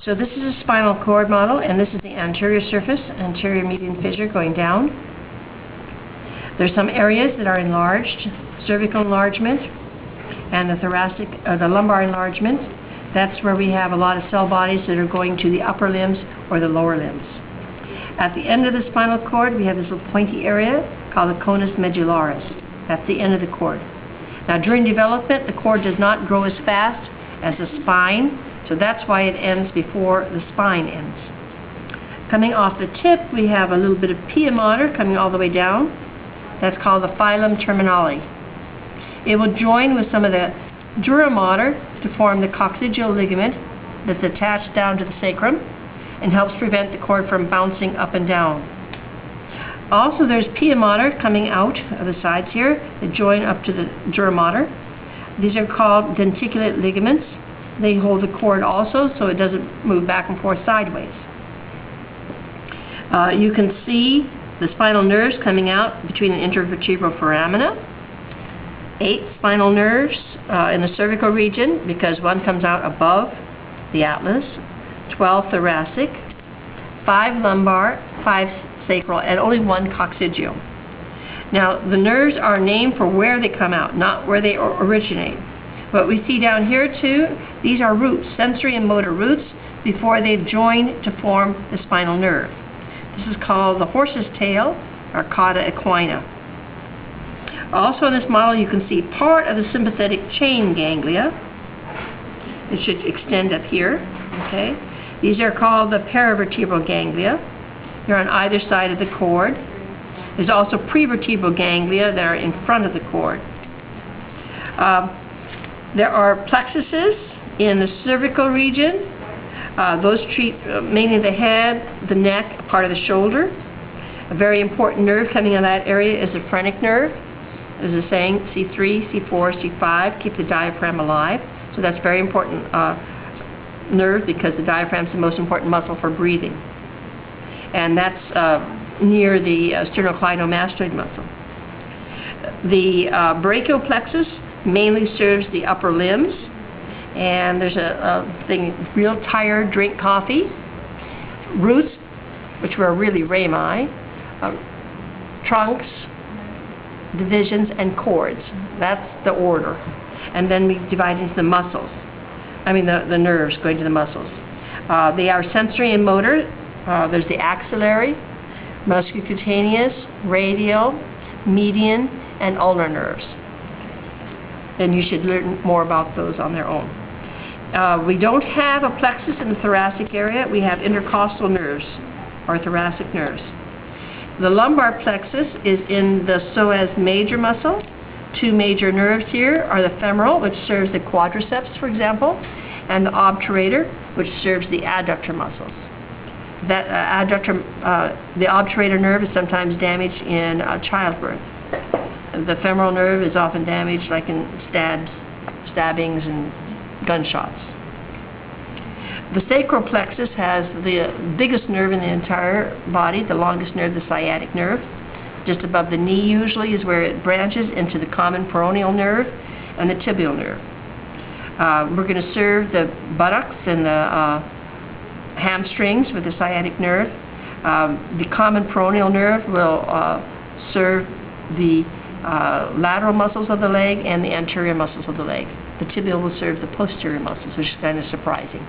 So this is a spinal cord model, and this is the anterior surface, anterior median fissure going down. There's some areas that are enlarged, cervical enlargement, and the lumbar enlargement. That's where we have a lot of cell bodies that are going to the upper limbs or the lower limbs. At the end of the spinal cord, we have this little pointy area called the conus medullaris. That's the end of the cord. Now, during development, the cord does not grow as fast as the spine, so that's why it ends before the spine ends. Coming off the tip, we have a little bit of pia mater coming all the way down. That's called the filum terminale. It will join with some of the dura mater to form the coccygeal ligament that's attached down to the sacrum and helps prevent the cord from bouncing up and down. Also, there's pia mater coming out of the sides here that join up to the dura mater. These are called denticulate ligaments. They hold the cord also so it doesn't move back and forth sideways. You can see the spinal nerves coming out between the intervertebral foramina. 8 spinal nerves in the cervical region, because one comes out above the atlas. 12 thoracic, 5 lumbar, 5 sacral, and only 1 coccygeal. Now, the nerves are named for where they come out, not where they originate. What we see down here too, these are roots, sensory and motor roots, before they join to form the spinal nerve. This is called the horse's tail, or cauda equina. Also in this model, you can see part of the sympathetic chain ganglia. It should extend up here. Okay. These are called the paravertebral ganglia. They're on either side of the cord. There's also prevertebral ganglia that are in front of the cord. There are plexuses in the cervical region. Those treat mainly the head, the neck, part of the shoulder. A very important nerve coming in that area is the phrenic nerve. As I was saying, C3, C4, C5 keep the diaphragm alive. So that's very important nerve, because the diaphragm is the most important muscle for breathing. And that's near the sternocleidomastoid muscle. The brachial plexus mainly serves the upper limbs. And there's a thing, real tired, drink coffee. Roots, which were really rami, trunks, divisions, and cords. That's the order. And then we divide into the muscles. I mean the nerves going to the muscles. They are sensory and motor. There's the axillary, musculocutaneous, radial, median, and ulnar nerves. And you should learn more about those on their own. We don't have a plexus in the thoracic area. We have intercostal nerves, or thoracic nerves. The lumbar plexus is in the psoas major muscle. 2 major nerves here are the femoral, which serves the quadriceps, for example, and the obturator, which serves the adductor muscles. That the obturator nerve is sometimes damaged in childbirth. The femoral nerve is often damaged, like in stabbings and gunshots. The sacral plexus has the biggest nerve in the entire body, the longest nerve, the sciatic nerve. Just above the knee usually is where it branches into the common peroneal nerve and the tibial nerve. We're going to serve the buttocks and the hamstrings with the sciatic nerve. The common peroneal nerve will serve the lateral muscles of the leg and the anterior muscles of the leg. The tibial will serve the posterior muscles, which is kind of surprising.